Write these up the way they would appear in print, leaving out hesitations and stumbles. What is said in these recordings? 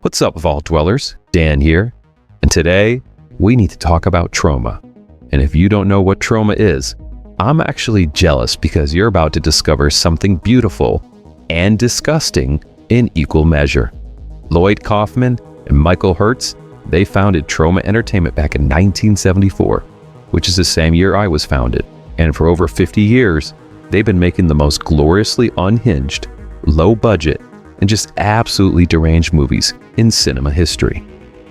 What's up, Vault Dwellers? Dan here, and today we need to talk about Troma. And if you don't know what Troma is, I'm actually jealous because you're about to discover something beautiful and disgusting in equal measure. Lloyd Kaufman and Michael Herz, they founded Troma Entertainment back in 1974, which is the same year I was founded. And for over 50 years, they've been making the most gloriously unhinged, low budget, and just absolutely deranged movies in cinema history.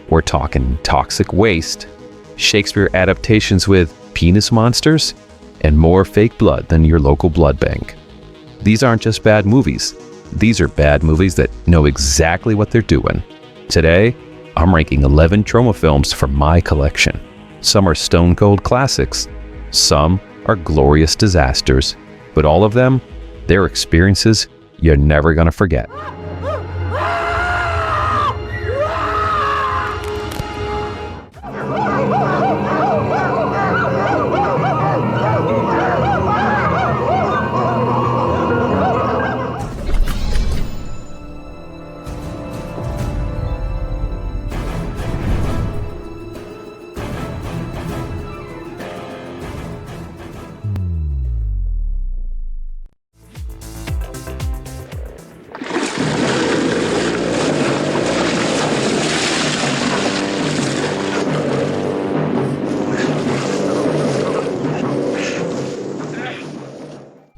We're talking toxic waste, Shakespeare adaptations with penis monsters, and more fake blood than your local blood bank. These aren't just bad movies. These are bad movies that know exactly what they're doing. Today, I'm ranking 11 Troma films from my collection. Some are stone cold classics, some are glorious disasters, but all of them, they're experiences you're never gonna forget.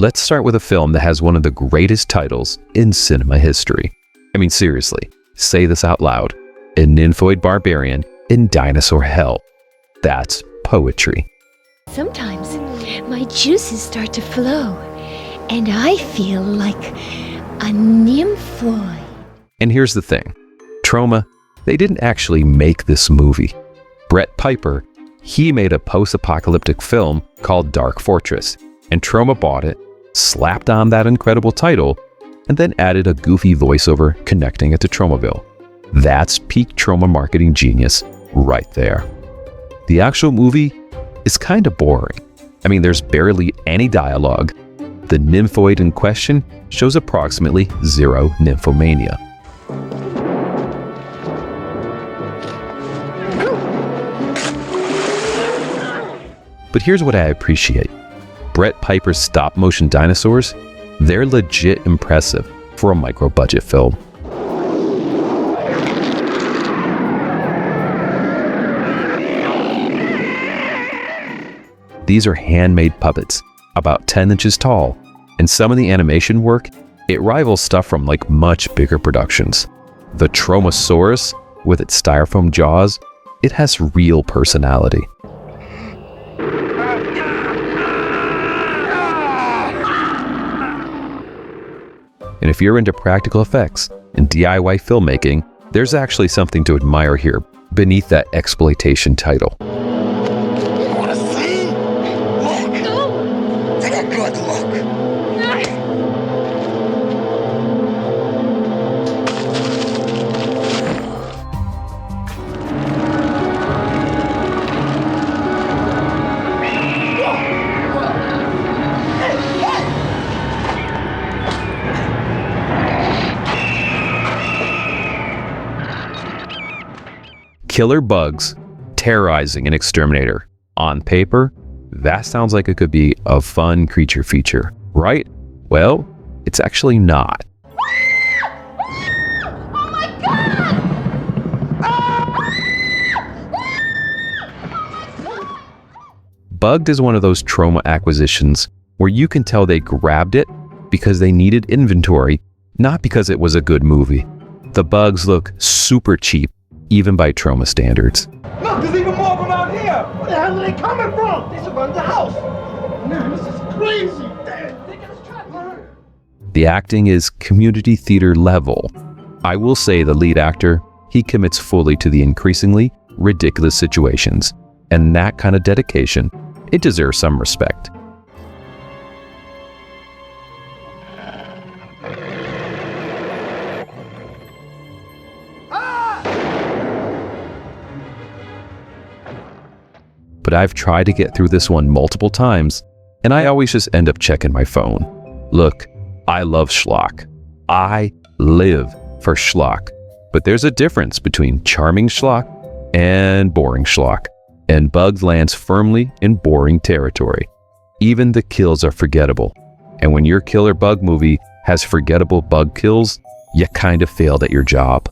Let's start with a film that has one of the greatest titles in cinema history. I mean, seriously, say this out loud. A Nymphoid Barbarian in Dinosaur Hell. That's poetry. Sometimes my juices start to flow, and I feel like a nymphoid. And here's the thing. Troma, they didn't actually make this movie. Brett Piper, he made a post-apocalyptic film called Dark Fortress, and Troma bought it, slapped on that incredible title, and then added a goofy voiceover connecting it to Tromaville. That's peak Troma marketing genius right there. The actual movie is kind of boring. I mean, there's barely any dialogue. The Nymphoid in question shows approximately zero nymphomania. But here's what I appreciate. Brett Piper's stop-motion dinosaurs, they're legit impressive for a micro-budget film. These are handmade puppets, about 10 inches tall, and some of the animation work, it rivals stuff from like much bigger productions. The Tromosaurus, with its styrofoam jaws, it has real personality. And if you're into practical effects and DIY filmmaking, there's actually something to admire here beneath that exploitation title. You wanna see? Look! No. Take a good look. Killer bugs terrorizing an exterminator. On paper, that sounds like it could be a fun creature feature, right? Well, it's actually not. Oh my God! Bugged is one of those Troma acquisitions where you can tell they grabbed it because they needed inventory, not because it was a good movie. The bugs look super cheap, even by Troma standards. Look, there's even more of them out here! Where the hell are they coming from? They surrounded the house! Man, this is crazy! They get us trapped. The acting is community theater level. I will say the lead actor, he commits fully to the increasingly ridiculous situations, and that kind of dedication, it deserves some respect. But I've tried to get through this one multiple times, and I always just end up checking my phone. Look, I love schlock. I live for schlock. But there's a difference between charming schlock and boring schlock, and Bugs lands firmly in boring territory. Even the kills are forgettable, and when your killer bug movie has forgettable bug kills, you kind of failed at your job.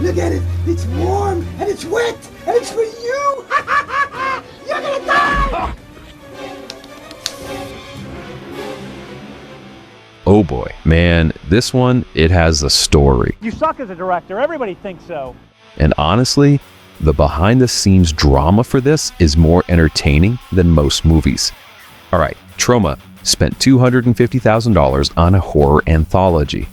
Look at it. It's warm and it's wet and it's for you. You're gonna die. Oh boy, man, this one, it has a story. You suck as a director. Everybody thinks so. And honestly, the behind-the-scenes drama for this is more entertaining than most movies. All right, Troma spent $250,000 on a horror anthology,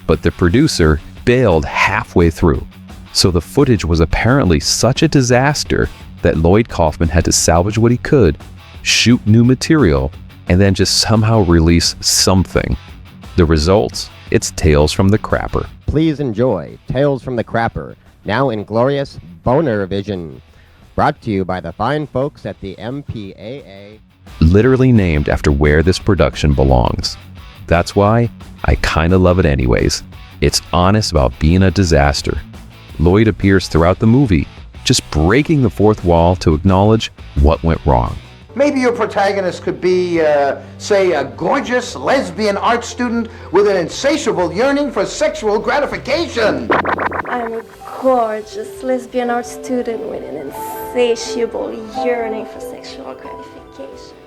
but the producer bailed halfway through. So the footage was apparently such a disaster that Lloyd Kaufman had to salvage what he could, shoot new material, and then just somehow release something. The results? It's Tales from the Crapper. Please enjoy Tales from the Crapper, now in glorious Boner Vision. Brought to you by the fine folks at the MPAA. Literally named after where this production belongs. That's why I kinda love it anyways. It's honest about being a disaster. Lloyd appears throughout the movie, just breaking the fourth wall to acknowledge what went wrong. Maybe your protagonist could be, say, a gorgeous lesbian art student with an insatiable yearning for sexual gratification. I'm a gorgeous lesbian art student with an insatiable yearning for sexual gratification.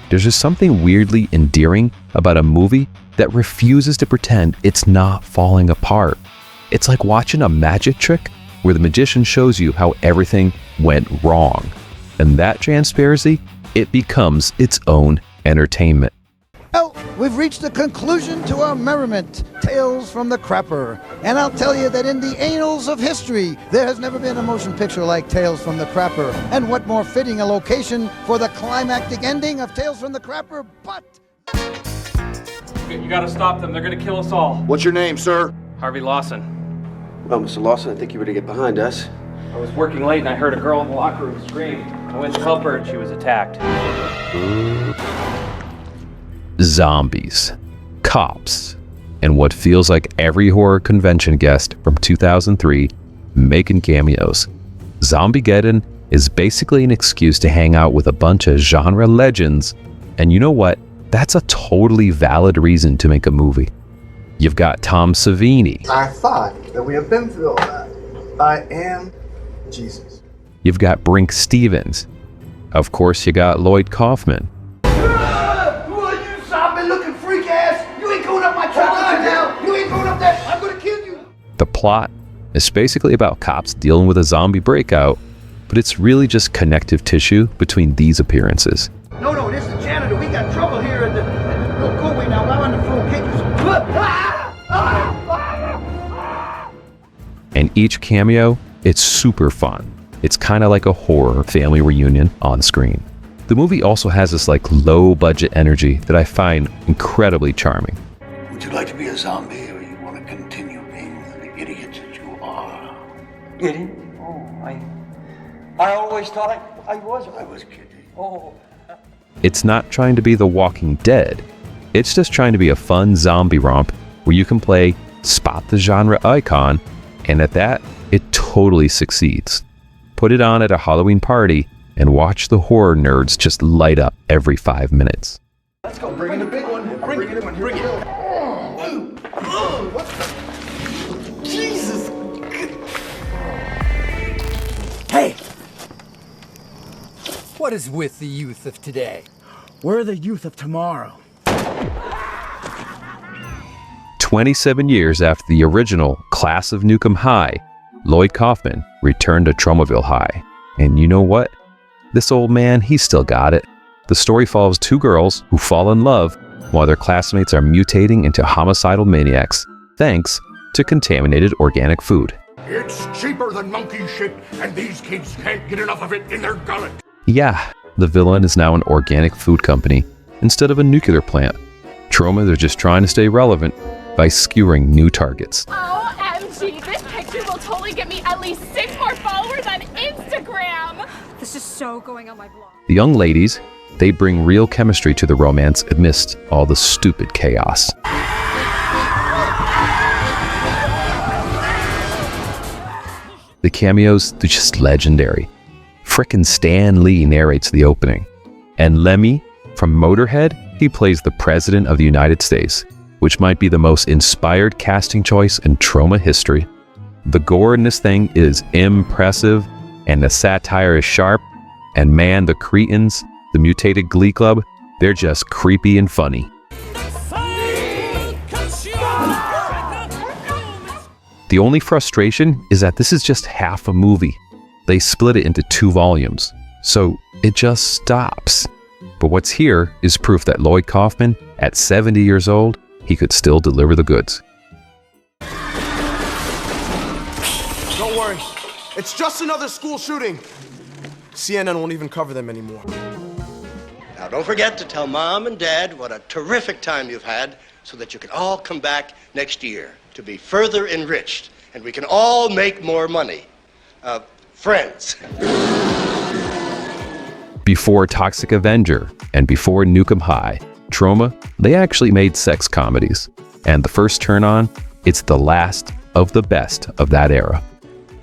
There's just something weirdly endearing about a movie that refuses to pretend it's not falling apart. It's like watching a magic trick where the magician shows you how everything went wrong. And that transparency, it becomes its own entertainment. Well, we've reached the conclusion to our merriment, Tales from the Crapper. And I'll tell you that in the annals of history, there has never been a motion picture like Tales from the Crapper. And what more fitting a location for the climactic ending of Tales from the Crapper, but... You gotta stop them. They're gonna kill us all. What's your name, sir? Harvey Lawson. Well, Mr. Lawson, I think you better get behind us. I was working late and I heard a girl in the locker room scream. I went to help her and she was attacked. Zombies, cops, and what feels like every horror convention guest from 2003 making cameos. Zombiegeddon is basically an excuse to hang out with a bunch of genre legends, and you know what? That's a totally valid reason to make a movie. You've got Tom Savini. I thought that we have been through all that. I am Jesus. You've got Brink Stevens. Of course, you got Lloyd Kaufman. Who are you, zombie-looking freak ass? You ain't going up my trailer now. You ain't going up there. I'm gonna kill you. The plot is basically about cops dealing with a zombie breakout, but it's really just connective tissue between these appearances. No, this is the janitor. We got trouble here at the... No, go away now. I'm on the phone. Can't you... And each cameo, it's super fun. It's kind of like a horror family reunion on screen. The movie also has this like low budget energy that I find incredibly charming. Would you like to be a zombie, or you want to continue being the idiot that you are? Idiot? Oh, I always thought I was. I was kidding. Oh. It's not trying to be The Walking Dead. It's just trying to be a fun zombie romp where you can play spot the genre icon, and at that, it totally succeeds. Put it on at a Halloween party and watch the horror nerds just light up every 5 minutes. Let's go. Bring in the big one. Bring it. Bring it. What the... Jesus. Hey! What is with the youth of today? We're the youth of tomorrow. 27 years after the original Class of Nuke 'Em High, Lloyd Kaufman returned to Tromaville High. And you know what? This old man, he's still got it. The story follows two girls who fall in love while their classmates are mutating into homicidal maniacs, thanks to contaminated organic food. It's cheaper than monkey shit, and these kids can't get enough of it in their gullet. Yeah, the villain is now an organic food company instead of a nuclear plant. Troma, they're just trying to stay relevant, by skewering new targets. OMG, this picture will totally get me at least 6 more followers on Instagram. This is so going on my blog. The young ladies, they bring real chemistry to the romance amidst all the stupid chaos. The cameos, they're just legendary. Frickin' Stan Lee narrates the opening. And Lemmy, from Motorhead, he plays the President of the United States, which might be the most inspired casting choice in Troma history. The gore in this thing is impressive, and the satire is sharp, and man, the Cretans, the mutated Glee Club, they're just creepy and funny. The only frustration is that this is just half a movie. They split it into 2 volumes, so it just stops. But what's here is proof that Lloyd Kaufman, at 70 years old, he could still deliver the goods. Don't worry, it's just another school shooting. CNN won't even cover them anymore. Now don't forget to tell Mom and Dad what a terrific time you've had so that you can all come back next year to be further enriched and we can all make more money. Friends. Before Toxic Avenger and before Nuke High, Troma, they actually made sex comedies. And the first turn on, it's the last of the best of that era.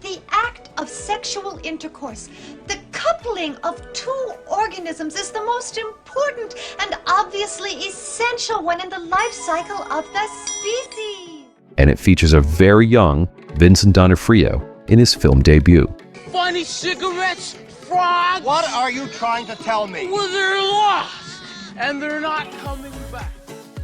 The act of sexual intercourse, the coupling of 2 organisms, is the most important and obviously essential one in the life cycle of the species. And it features a very young Vincent D'Onofrio in his film debut. Funny cigarettes, frogs. What are you trying to tell me? Well, they're lost, and they're not coming back.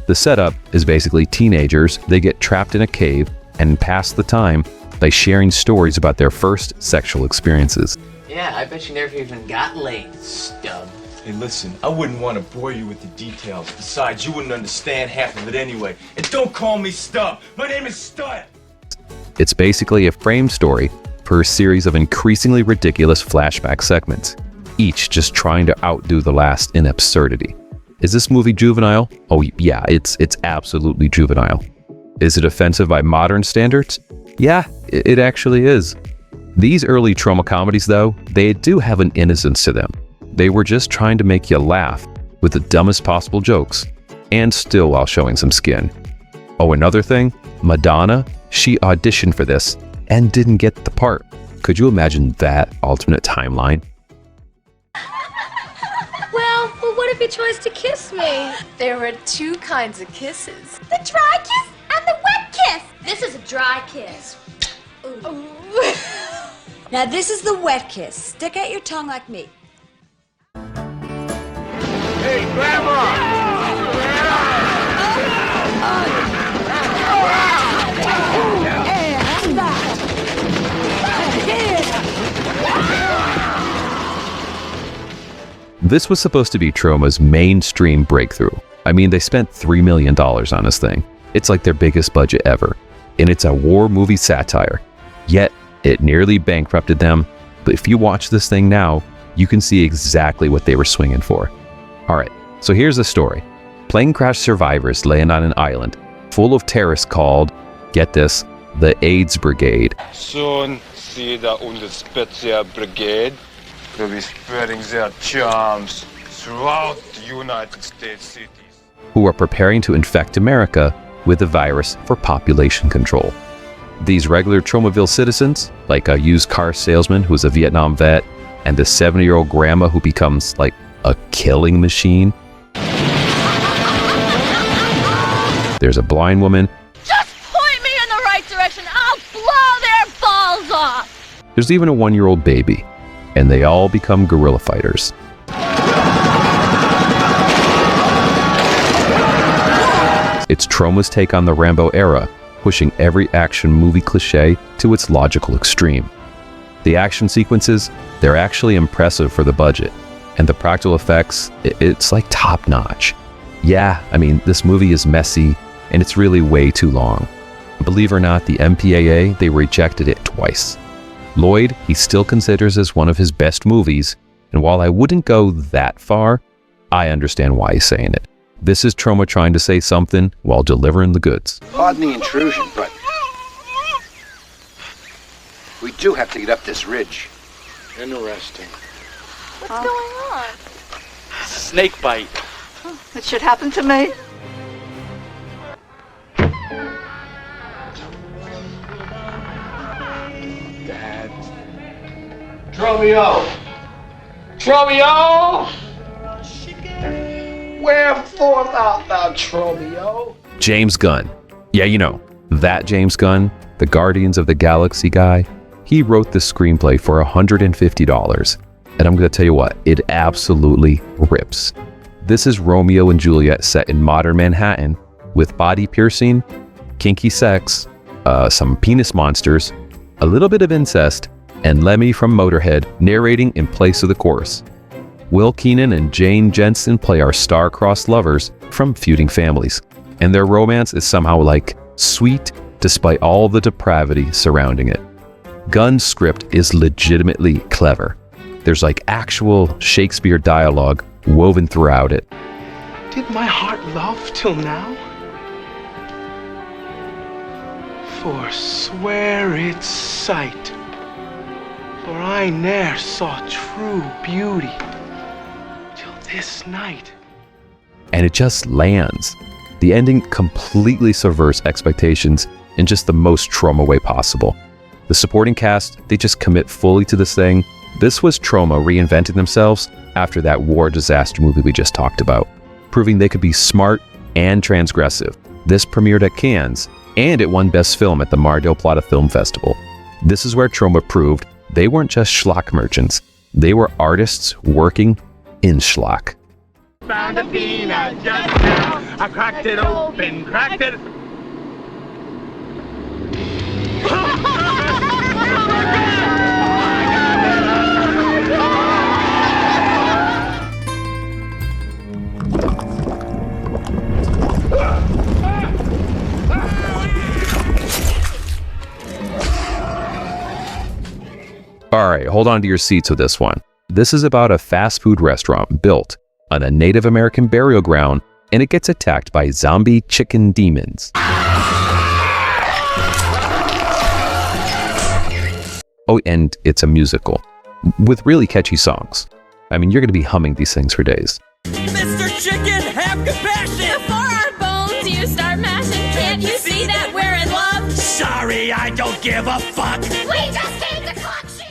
The setup is basically teenagers, they get trapped in a cave and pass the time by sharing stories about their first sexual experiences. Yeah, I bet you never even got laid, stub. Hey, listen, I wouldn't want to bore you with the details. Besides, you wouldn't understand half of it anyway. And don't call me Stub. My name is Stud. It's basically a framed story for a series of increasingly ridiculous flashback segments, each just trying to outdo the last in absurdity. Is this movie juvenile? Oh yeah, it's absolutely juvenile. Is it offensive by modern standards? Yeah, it actually is. These early Troma comedies, though, they do have an innocence to them. They were just trying to make you laugh with the dumbest possible jokes, and still while showing some skin. Oh, another thing, Madonna, she auditioned for this and didn't get the part. Could you imagine that alternate timeline? Well, what if he tries to kiss me? There are 2 kinds of kisses. The dry kiss and the wet kiss. This is a dry kiss. Now this is the wet kiss. Stick out your tongue like me. Hey, Grandma! This was supposed to be Troma's mainstream breakthrough. I mean, they spent $3 million on this thing. It's like their biggest budget ever. And it's a war movie satire. Yet, it nearly bankrupted them. But if you watch this thing now, you can see exactly what they were swinging for. Alright, so here's the story. Plane crash survivors land on an island full of terrorists called, get this, the AIDS Brigade. Soon, Sida und the Spezial Brigade will be spreading their charms throughout the United States cities. Who are preparing to infect America with the virus for population control. These regular Tromaville citizens, like a used car salesman who's a Vietnam vet, and the 70-year-old grandma who becomes like a killing machine. There's a blind woman. Just point me in the right direction. I'll blow their balls off. There's even a 1-year-old baby. And they all become guerrilla fighters. It's Troma's take on the Rambo era, pushing every action movie cliche to its logical extreme. The action sequences, they're actually impressive for the budget. And the practical effects, it's like top-notch. Yeah, I mean, this movie is messy, and it's really way too long. Believe it or not, the MPAA, they rejected it twice. Lloyd, he still considers this one of his best movies, and while I wouldn't go that far, I understand why he's saying it. This is Troma trying to say something while delivering the goods. Pardon the intrusion, but we do have to get up this ridge. Interesting. What's going on? Snake bite. It should happen to me. Dad. Tromeo! Tromeo! Wherefore art thou, Tromeo? James Gunn. Yeah, you know, that James Gunn, the Guardians of the Galaxy guy, he wrote this screenplay for $150. And I'm going to tell you what, it absolutely rips. This is Romeo and Juliet set in modern Manhattan with body piercing, kinky sex, some penis monsters, a little bit of incest, and Lemmy from Motorhead narrating in place of the chorus. Will Keenan and Jane Jensen play our star-crossed lovers from feuding families, and their romance is somehow like sweet despite all the depravity surrounding it. Gunn's script is legitimately clever. There's like actual Shakespeare dialogue woven throughout it. Did my heart love till now? Forswear its sight, for I ne'er saw true beauty till this night. And it just lands. The ending completely subverts expectations in just the most Troma way possible. The supporting cast, they just commit fully to this thing. This was Troma reinventing themselves after that war disaster movie we just talked about, proving they could be smart and transgressive. This premiered at Cannes, and it won Best Film at the Mar del Plata Film Festival. This is where Troma proved they weren't just schlock merchants, they were artists working in schlock. Found a peanut just now. I cracked it open, cracked it. Alright, hold on to your seats with this one. This is about a fast food restaurant built on a Native American burial ground, and it gets attacked by zombie chicken demons. Oh, and it's a musical with really catchy songs. I mean, you're going to be humming these things for days. Mr. Chicken, have compassion! Before our bones you start mashing, can't you see that we're in love? Sorry, I don't give a fuck! We just came to clock shit!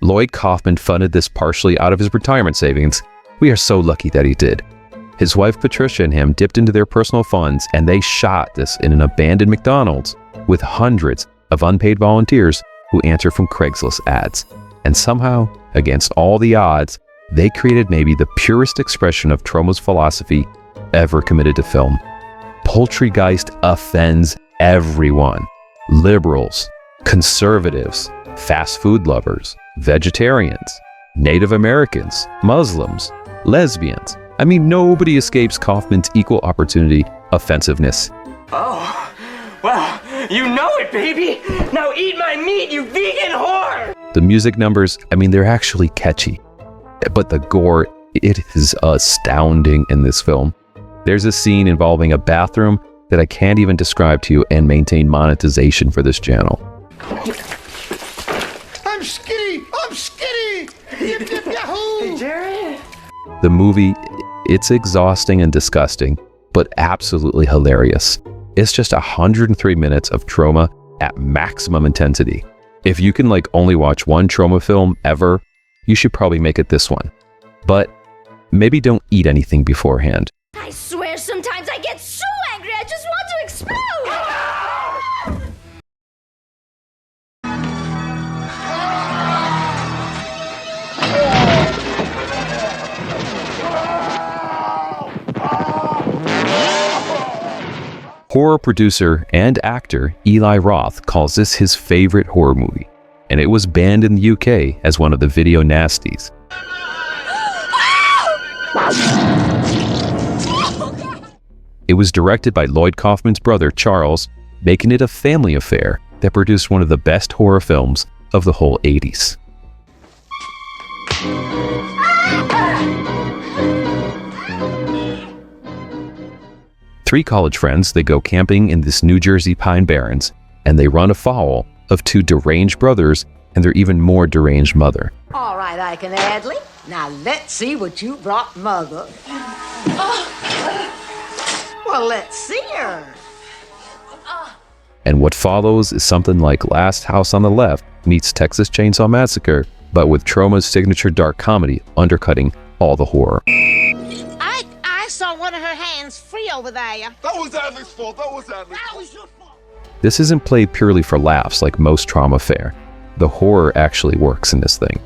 Lloyd Kaufman funded this partially out of his retirement savings. We are so lucky that he did. His wife Patricia and him dipped into their personal funds, and they shot this in an abandoned McDonald's with hundreds of unpaid volunteers who answer from Craigslist ads. And somehow, against all the odds, they created maybe the purest expression of Troma's philosophy ever committed to film. Poultrygeist offends everyone. Liberals, conservatives, fast food lovers, vegetarians, Native Americans, Muslims, lesbians. I mean, nobody escapes Kaufman's equal opportunity offensiveness. Oh, well, you know it, baby! Now eat my meat, you vegan whore! The music numbers, I mean, they're actually catchy. But the gore, it is astounding in this film. There's a scene involving a bathroom that I can't even describe to you and maintain monetization for this channel. I'm skinny! I'm skinny! Yip, yip, yahoo! Hey, Jerry! The movie, it's exhausting and disgusting, but absolutely hilarious. It's just 103 minutes of Troma at maximum intensity. If you can only watch one Troma film ever, you should probably make it this one. But maybe don't eat anything beforehand. I swear sometimes I get so angry I just want to explode! Horror producer and actor Eli Roth calls this his favorite horror movie, and it was banned in the UK as one of the video nasties. It was directed by Lloyd Kaufman's brother Charles, making it a family affair that produced one of the best horror films of the whole 80s. Three college friends, they go camping in this New Jersey Pine Barrens, and they run afoul of two deranged brothers and their even more deranged mother. All right, Ike and Adley. Now let's see what you brought Mother. Well, let's see her. And what follows is something like Last House on the Left meets Texas Chainsaw Massacre, but with Troma's signature dark comedy undercutting all the horror. I saw one of her hands free over there. That was Adley's fault. That was Adley's fault. That was your fault. This isn't played purely for laughs like most Troma fare. The horror actually works in this thing.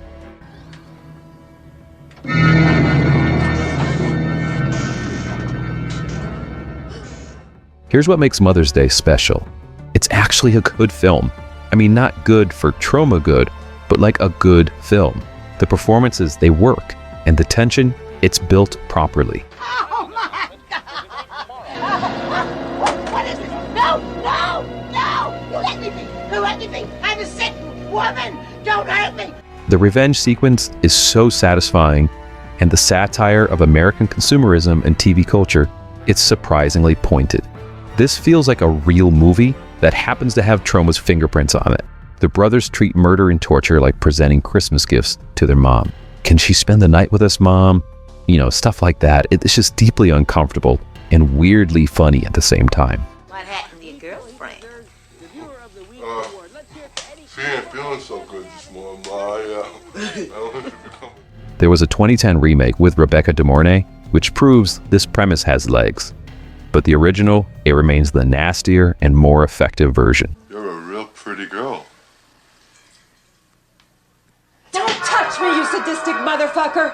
Here's what makes Mother's Day special. It's actually a good film. I mean, not good for Troma good, but like a good film. The performances, they work, and the tension, it's built properly. Oh my God! What is this? No! You let me be! You let me be! I'm a sick woman! Don't hurt me! The revenge sequence is so satisfying, and the satire of American consumerism and TV culture, it's surprisingly pointed. This feels like a real movie that happens to have Troma's fingerprints on it. The brothers treat murder and torture like presenting Christmas gifts to their mom. Can she spend the night with us, Mom? You know, stuff like that. It's just deeply uncomfortable and weirdly funny at the same time. What happened to your girlfriend? She ain't feeling so good this morning, Ma. There was a 2010 remake with Rebecca De Mornay, which proves this premise has legs. But the original, it remains the nastier and more effective version. You're a real pretty girl. Don't touch me, you sadistic motherfucker!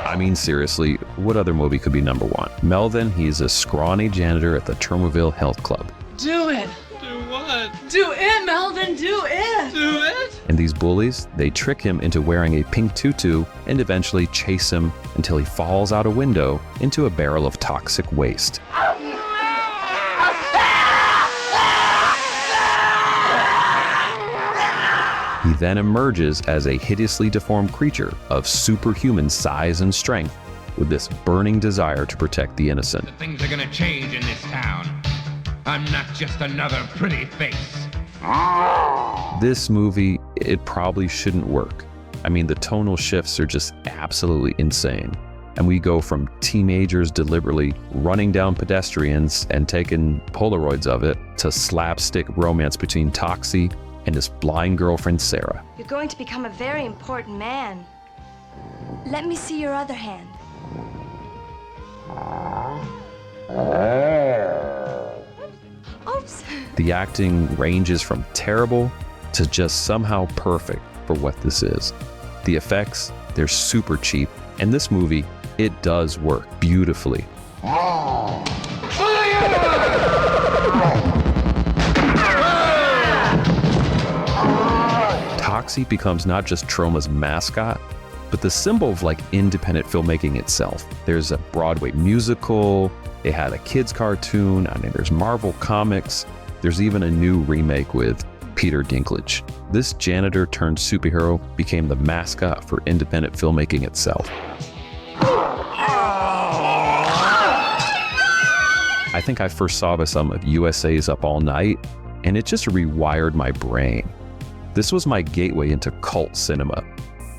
I mean, seriously, what other movie could be number one? Melvin, he's a scrawny janitor at the Tromaville Health Club. Do it! Do what? Do it, Melvin! Do it! Do it! And these bullies, they trick him into wearing a pink tutu and eventually chase him until he falls out a window into a barrel of toxic waste. He then emerges as a hideously deformed creature of superhuman size and strength with this burning desire to protect the innocent. Things are gonna change in this town. I'm not just another pretty face. This movie, it probably shouldn't work. I mean, the tonal shifts are just absolutely insane. And we go from teenagers deliberately running down pedestrians and taking Polaroids of it to slapstick romance between Toxie and his blind girlfriend, Sarah. You're going to become a very important man. Let me see your other hand. Oops. The acting ranges from terrible to just somehow perfect for what this is. The effects, they're super cheap, and this movie, it does work beautifully. Toxie becomes not just Troma's mascot, but the symbol of like independent filmmaking itself. There's a Broadway musical, they had a kids cartoon, I mean there's Marvel Comics, there's even a new remake with Peter Dinklage. This janitor turned superhero became the mascot for independent filmmaking itself. I think I first saw some of USA's Up All Night, and it just rewired my brain. This was my gateway into cult cinema.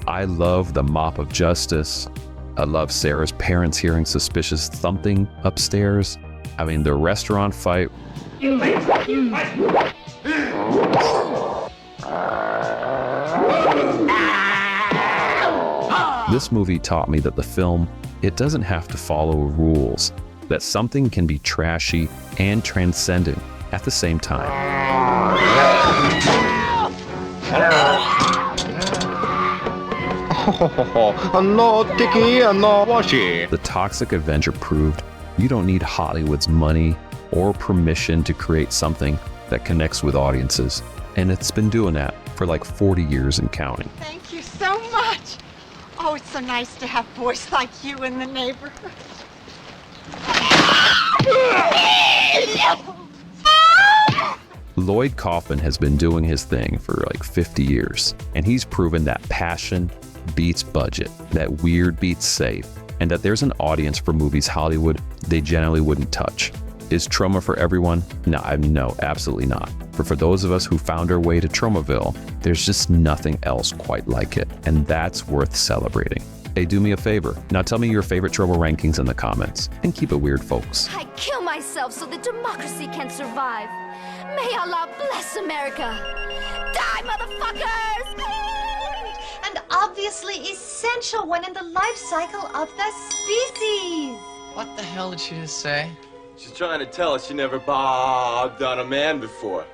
I love the mop of justice. I love Sarah's parents hearing suspicious thumping upstairs. I mean, the restaurant fight. This movie taught me that the film, it doesn't have to follow rules, that something can be trashy and transcendent at the same time. No sticky and no washy. The Toxic Avenger proved you don't need Hollywood's money or permission to create something that connects with audiences. And it's been doing that for like 40 years and counting. Thank you so much. Oh, it's so nice to have boys like you in the neighborhood. Lloyd Kaufman has been doing his thing for like 50 years, and he's proven that passion beats budget, that weird beats safe, and that there's an audience for movies Hollywood they generally wouldn't touch. Is Troma for everyone? No, absolutely not. But for those of us who found our way to Tromaville, there's just nothing else quite like it, and that's worth celebrating. Hey, do me a favor. Now tell me your favorite Troma rankings in the comments, and keep it weird, folks. I kill myself so that democracy can survive. May Allah bless America. Die, motherfuckers! And obviously essential one in the life cycle of the species. What the hell did she just say? She's trying to tell us she never bobbed on a man before.